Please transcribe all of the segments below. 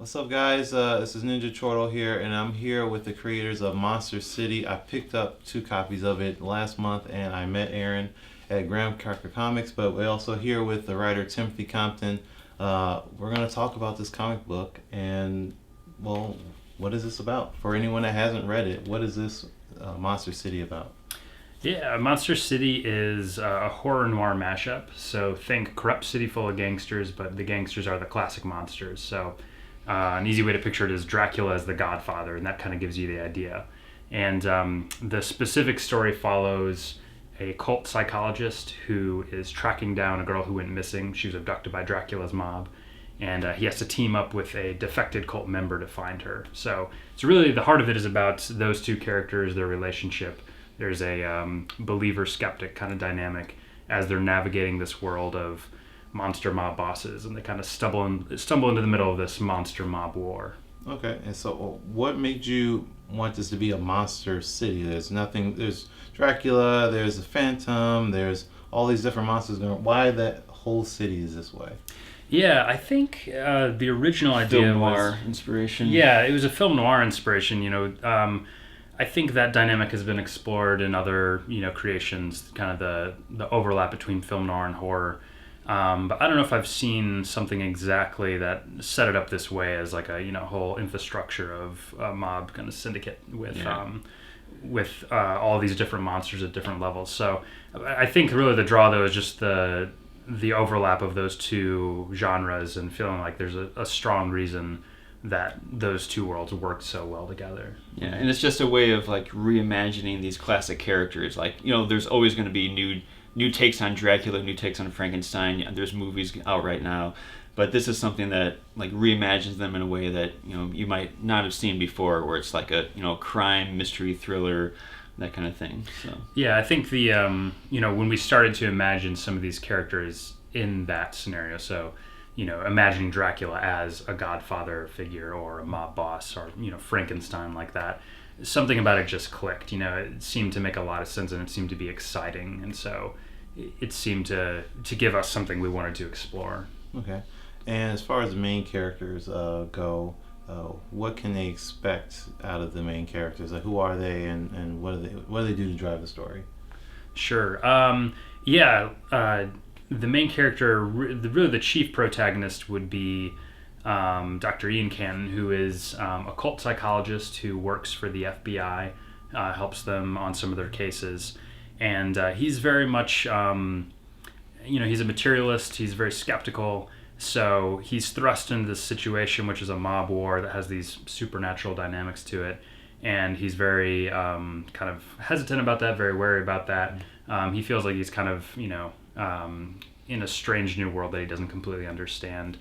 What's up, guys? This is Ninja Chortle here, and I'm here with the creators of Monster City. I picked up 2 copies of it last month, and I met Aaron at Graham Cracker Comics, but we're also here with the writer Timothy Compton. We're going to talk about this comic book, and, well, what is this about? For anyone that hasn't read it, what is this Monster City about? Yeah, Monster City is a horror noir mashup. So think corrupt city full of gangsters, but the gangsters are the classic monsters. So an easy way to picture it is Dracula as the Godfather, and that kind of gives you the idea. And the specific story follows a cult psychologist who is tracking down a girl who went missing. She was abducted by Dracula's mob, and he has to team up with a defected cult member to find her. So it's really the heart of it is about those two characters, their relationship. There's a believer skeptic kind of dynamic as they're navigating this world of monster mob bosses, and they kind of stumble into the middle of this monster mob war. Okay, and so what made you want this to be a monster city? There's Dracula, there's the Phantom, there's all these different monsters going. Why that whole city is this way? Yeah, I think the original idea Film was noir inspiration. Yeah, it was a film noir inspiration. I think that dynamic has been explored in other creations, kind of the overlap between film noir and horror. But I don't know if I've seen something exactly that set it up this way as like a whole infrastructure of a mob kind of syndicate with all these different monsters at different levels. So I think really the draw though is just the overlap of those two genres and feeling like there's a strong reason that those two worlds worked so well together. Yeah, and it's just a way of like reimagining these classic characters. Like, there's always going to be new takes on Dracula, new takes on Frankenstein. There's movies out right now, but this is something that like reimagines them in a way that you might not have seen before, where it's like a crime mystery thriller, that kind of thing. So yeah, I think the when we started to imagine some of these characters in that scenario, so imagining Dracula as a Godfather figure or a mob boss or Frankenstein like that, something about it just clicked. It seemed to make a lot of sense and it seemed to be exciting, and so it seemed to give us something we wanted to explore. Okay, and as far as the main characters go, what can they expect out of the main characters? Like, who are they, and what do they do to drive the story? Sure. The main character, really the chief protagonist, would be Dr. Ian Cannon, who is a cult psychologist who works for the FBI, helps them on some of their cases. And he's very much, he's a materialist, he's very skeptical. So he's thrust into this situation, which is a mob war that has these supernatural dynamics to it. And he's very kind of hesitant about that, very wary about that. He feels like he's kind of, in a strange new world that he doesn't completely understand.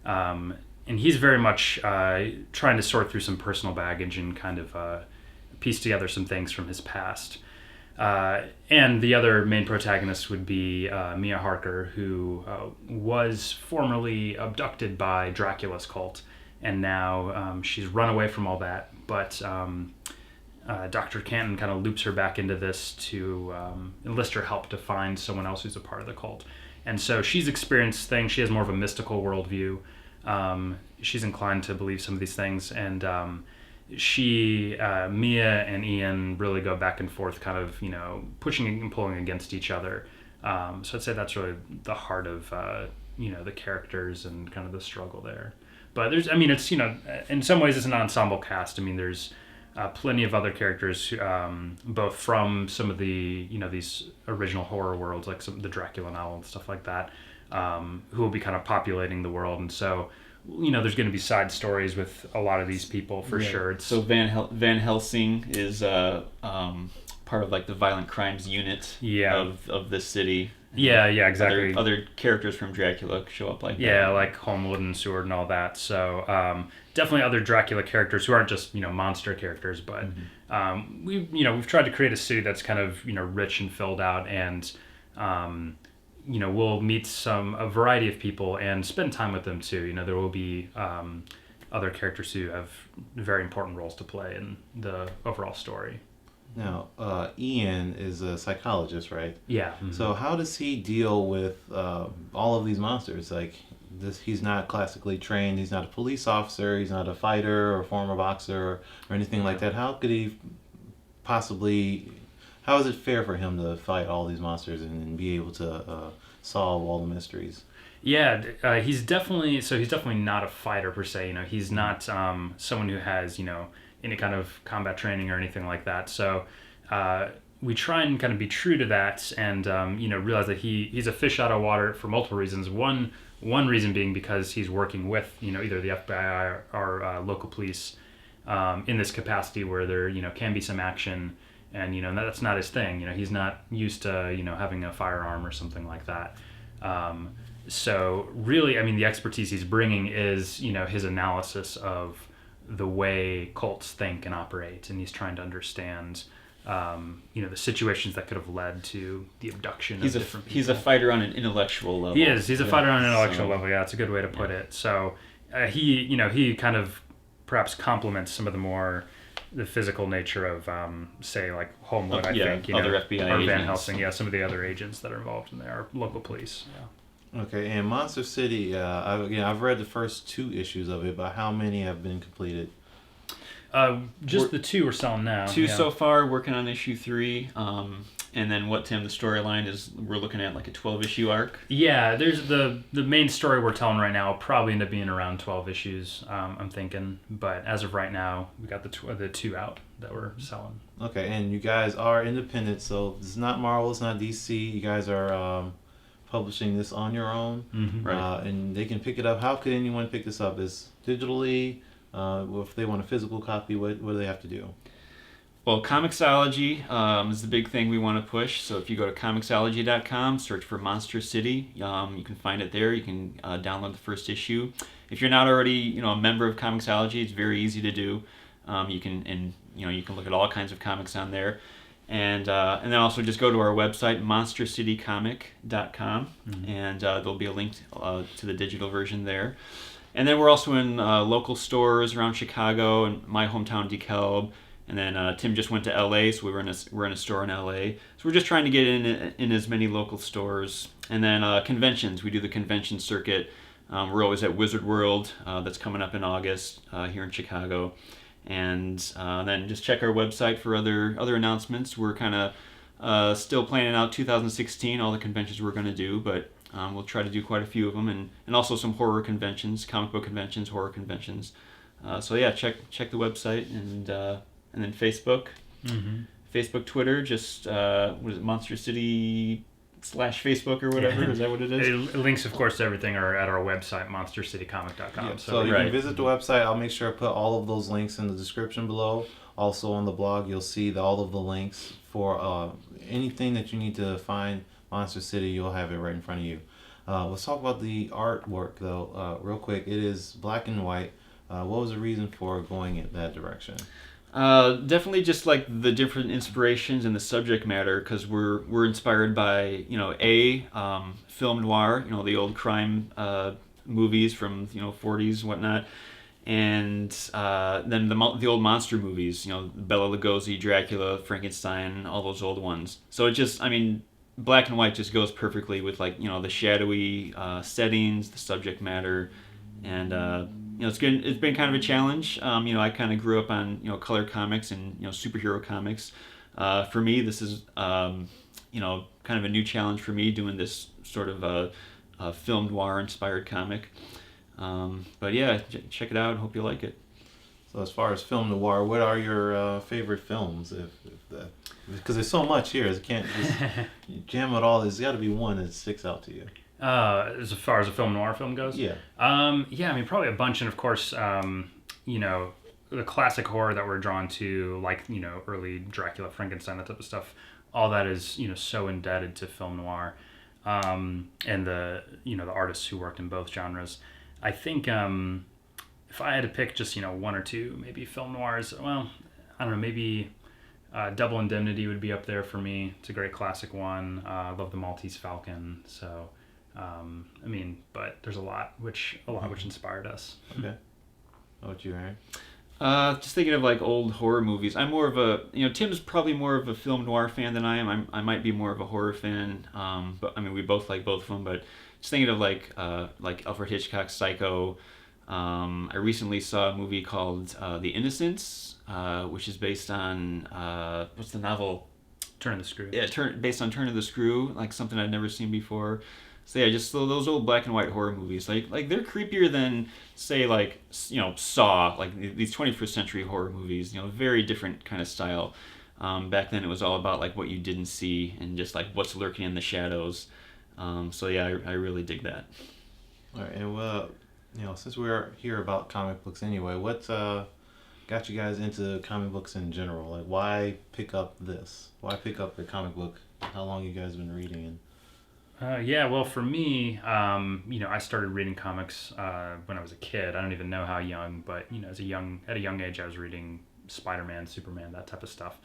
And he's very much trying to sort through some personal baggage and kind of piece together some things from his past. And the other main protagonist would be Mia Harker, who was formerly abducted by Dracula's cult, and now she's run away from all that. But Dr. Canton kind of loops her back into this to enlist her help to find someone else who's a part of the cult. And so she's experienced things. She has more of a mystical worldview. She's inclined to believe some of these things. And Mia and Ian really go back and forth, kind of, pushing and pulling against each other. So I'd say that's really the heart of, the characters and kind of the struggle there. But it's, in some ways it's an ensemble cast. there's plenty of other characters, both from some of the these original horror worlds, like the Dracula novel and stuff like that, who will be kind of populating the world. And so there's going to be side stories with a lot of these people for sure. So Van Helsing is part of like the violent crimes unit of this city. Yeah, exactly. Other characters from Dracula show up like that. Yeah, like Holmwood and Seward and all that. So definitely other Dracula characters who aren't just monster characters, but we've tried to create a city that's kind of rich and filled out, and we'll meet a variety of people and spend time with them too. There will be other characters who have very important roles to play in the overall story. Now, Ian is a psychologist, right? Yeah. Mm-hmm. So how does he deal with all of these monsters? Like, he's not classically trained. He's not a police officer. He's not a fighter or former boxer or anything like that. How could he possibly? How is it fair for him to fight all these monsters and be able to solve all the mysteries? Yeah, he's definitely not a fighter per se. You know, he's not someone who has any kind of combat training or anything like that. So we try and kind of be true to that, and realize that he's a fish out of water for multiple reasons. One reason being because he's working with either the FBI or local police in this capacity where there can be some action, and that's not his thing. He's not used to having a firearm or something like that. So really, I mean, the expertise he's bringing is, his analysis of the way cults think and operate, and he's trying to understand, the situations that could have led to the abduction of different people. He's a fighter on an intellectual level. He is. He's a fighter on an intellectual level. Yeah, that's a good way to put it. So he kind of perhaps complements some of the physical nature of, say, like Homewood, I think. Other FBI or agents. Van Helsing, some of the other agents that are involved in there, are local police. Yeah. Okay, and Monster City, I've read the first 2 issues of it, but how many have been completed? The 2 we're selling now. 2 so far, working on issue 3. And then Tim, the storyline is we're looking at like a 12-issue arc. Yeah, there's the main story we're telling right now will probably end up being around 12 issues, I'm thinking. But as of right now, we got the 2 out that we're selling. Okay, and you guys are independent, so it's not Marvel, it's not DC. You guys are publishing this on your own, Right? And they can pick it up. How could anyone pick this up? Is digitally? If they want a physical copy, what do they have to do? Well, Comixology is the big thing we want to push. So if you go to Comixology.com, search for Monster City, you can find it there. You can download the first issue. If you're not already a member of Comixology, it's very easy to do. You can look at all kinds of comics on there. And then also just go to our website, monstercitycomic.com, and there'll be a link to the digital version there. And then we're also in local stores around Chicago and my hometown, DeKalb. And then Tim just went to LA, so we're in a store in LA. So we're just trying to get in as many local stores. And then conventions, we do the convention circuit. We're always at Wizard World, that's coming up in August here in Chicago. And then just check our website for other announcements. We're kind of still planning out 2016, all the conventions we're going to do, but we'll try to do quite a few of them, and also some horror conventions, comic book conventions, horror conventions. So yeah, check the website, and then Facebook, Facebook, Twitter, just what is it, Monster City /Facebook or whatever. Is that what it is? Links, of course, to everything are at our website, monstercitycomic.com. Yeah, so you can visit the website. I'll make sure I put all of those links in the description below. Also on the blog, you'll see all of the links for anything that you need to find Monster City. You'll have it right in front of you. Let's talk about the artwork, though, real quick. It is black and white. What was the reason for going in that direction? Definitely just like the different inspirations and the subject matter, because we're inspired by film noir, the old crime movies from 40s and whatnot, and then the old monster movies, Bela Lugosi, Dracula, Frankenstein, all those old ones. So it just, black and white just goes perfectly with the shadowy settings, the subject matter, and it's been kind of a challenge. I kind of grew up on color comics and superhero comics. For me, this is kind of a new challenge for me, doing this sort of a film noir inspired comic. But yeah, check it out. Hope you like it. So as far as film noir, what are your favorite films? Because there's so much here, you can't just jam it all. There's got to be one that sticks out to you. As far as a film noir film goes? Yeah. Probably a bunch. And of course, the classic horror that we're drawn to, like, early Dracula, Frankenstein, that type of stuff, all that is, so indebted to film noir. And the artists who worked in both genres. I think if I had to pick just, one or two, maybe film noirs, well, I don't know, maybe Double Indemnity would be up there for me. It's a great classic one. I love The Maltese Falcon. So, but there's a lot which inspired us. Okay. What about you, Aaron? Just thinking of like old horror movies. I'm more of a, Tim's probably more of a film noir fan than I am. I might be more of a horror fan. But we both like both of them. But just thinking of like Alfred Hitchcock's Psycho. I recently saw a movie called The Innocents, which is based on what's the novel? Turn the Screw. Yeah, based on Turn of the Screw, like something I'd never seen before. So yeah, just those old black and white horror movies, like they're creepier than say like Saw, like these 21st century horror movies. Very different kind of style. Back then it was all about like what you didn't see and just like what's lurking in the shadows. So yeah, I really dig that. All right, and since we're here about comic books anyway, what got you guys into comic books in general? Like, why pick up this? Why pick up a comic book? How long you guys been reading? Yeah, well, for me, I started reading comics when I was a kid. I don't even know how young, but at a young age, I was reading Spider-Man, Superman, that type of stuff.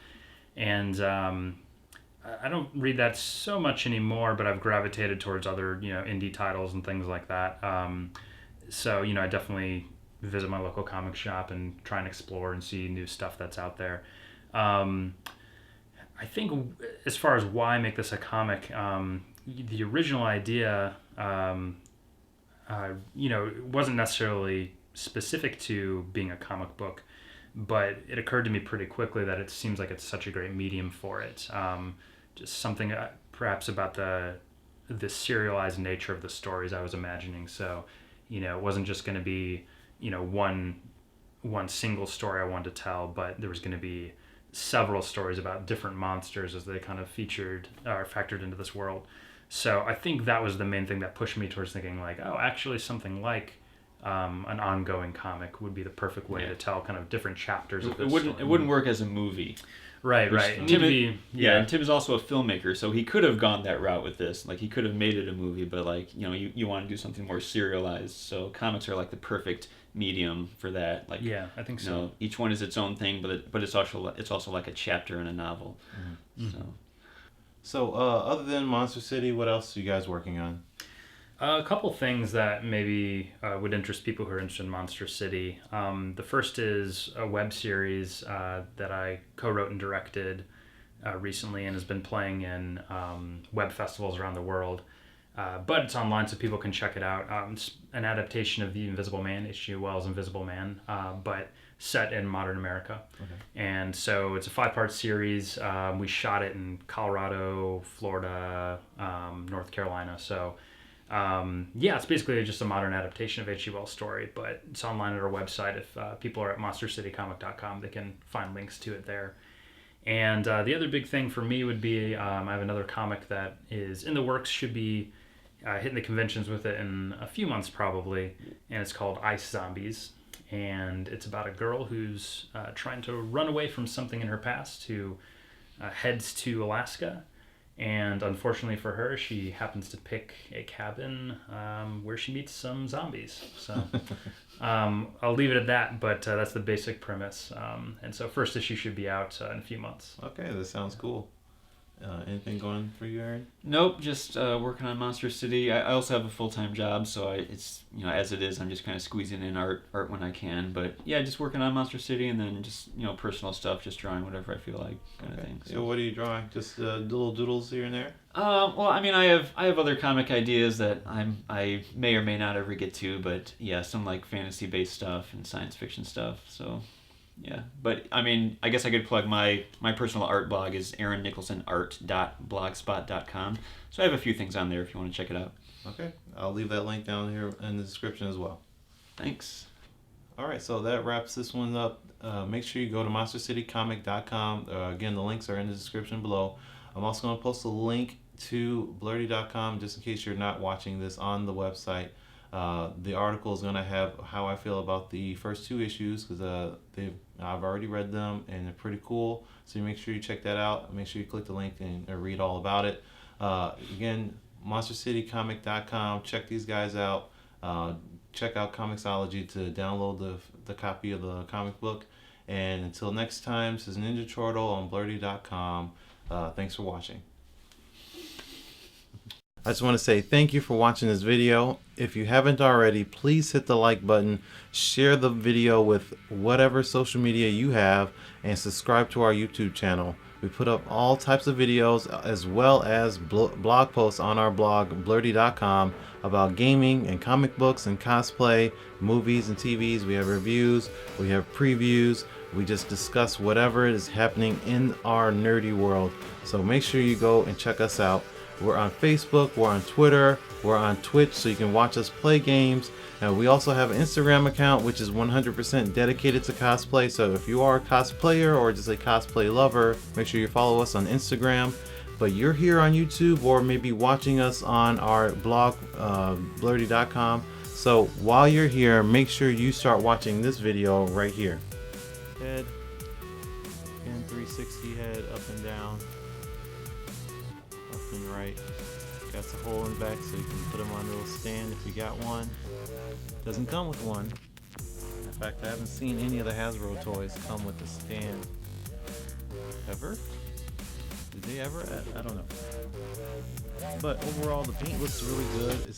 And I don't read that so much anymore, but I've gravitated towards other indie titles and things like that. So I definitely visit my local comic shop and try and explore and see new stuff that's out there. I think as far as why make this a comic, the original idea, it wasn't necessarily specific to being a comic book, but it occurred to me pretty quickly that it seems like it's such a great medium for it. Just something perhaps about the serialized nature of the stories I was imagining. So, it wasn't just going to be, one single story I wanted to tell, but there was going to be several stories about different monsters as they kind of featured or factored into this world. So I think that was the main thing that pushed me towards thinking like, oh, actually something like an ongoing comic would be the perfect way to tell kind of different chapters of this story. It wouldn't work as a movie. Right. And Tim is also a filmmaker, so he could have gone that route with this. Like he could have made it a movie, but like you want to do something more serialized. So comics are like the perfect medium for that. Like I think so. Each one is its own thing, but it's also like a chapter in a novel. Mm-hmm. So other than Monster City, what else are you guys working on? A couple things that maybe would interest people who are interested in Monster City. The first is a web series that I co-wrote and directed recently and has been playing in web festivals around the world. But it's online so people can check it out. It's an adaptation of The Invisible Man, H.G. Wells' Invisible Man, but set in modern America. Okay. And so it's a 5-part series. We shot it in Colorado, Florida, North Carolina. So it's basically just a modern adaptation of H.G. Wells' story, but it's online at our website. If people are at monstercitycomic.com, they can find links to it there. And the other big thing for me would be I have another comic that is in the works, should be hitting the conventions with it in a few months probably, and it's called Ice Zombies. And it's about a girl who's trying to run away from something in her past, who heads to Alaska. And unfortunately for her, she happens to pick a cabin where she meets some zombies. So I'll leave it at that, but that's the basic premise. And so first issue should be out in a few months. Okay, that sounds cool. Anything going for you, Aaron? Nope, just working on Monster City. I also have a full-time job, so it's as it is, I'm just kind of squeezing in art when I can. But yeah, just working on Monster City, and then just personal stuff, just drawing whatever I feel like, kind of thing. So what are you drawing? Just little doodles here and there? Well, I mean, I have other comic ideas that I may or may not ever get to, but yeah, some like fantasy-based stuff and science fiction stuff. So. Yeah, but I mean, I guess I could plug my personal art blog is aaronnicholsonart.blogspot.com. So I have a few things on there if you want to check it out. Okay, I'll leave that link down here in the description as well. Thanks. All right, so that wraps this one up. Make sure you go to monstercitycomic.com. Again, the links are in the description below. I'm also going to post a link to blurty.com just in case you're not watching this on the website. The article is going to have how I feel about the first 2 issues because I've already read them and they're pretty cool. So you make sure you check that out. Make sure you click the link and read all about it. Again, monstercitycomic.com. Check these guys out. Check out Comixology to download the copy of the comic book. And until next time, this is Ninja Chortle on blurty.com. Thanks for watching. I just want to say thank you for watching this video. If you haven't already, please hit the like button, share the video with whatever social media you have, and subscribe to our YouTube channel. We put up all types of videos as well as blog posts on our blog, blurty.com, about gaming and comic books and cosplay, movies and TVs. We have reviews, we have previews, we just discuss whatever is happening in our nerdy world. So make sure you go and check us out. We're on Facebook, we're on Twitter, we're on Twitch, so you can watch us play games. And we also have an Instagram account which is 100% dedicated to cosplay. So if you are a cosplayer or just a cosplay lover, make sure you follow us on Instagram. But you're here on YouTube or maybe watching us on our blog, blerdy.com. So while you're here, make sure you start watching this video right here. Head, again, 360 head, up and down, left and right. Got the hole in the back so you can put them on a little stand if you got one. Doesn't come with one. In fact, I haven't seen any of the Hasbro toys come with a stand. Ever? Did they ever? I don't know. But overall, the paint looks really good. It's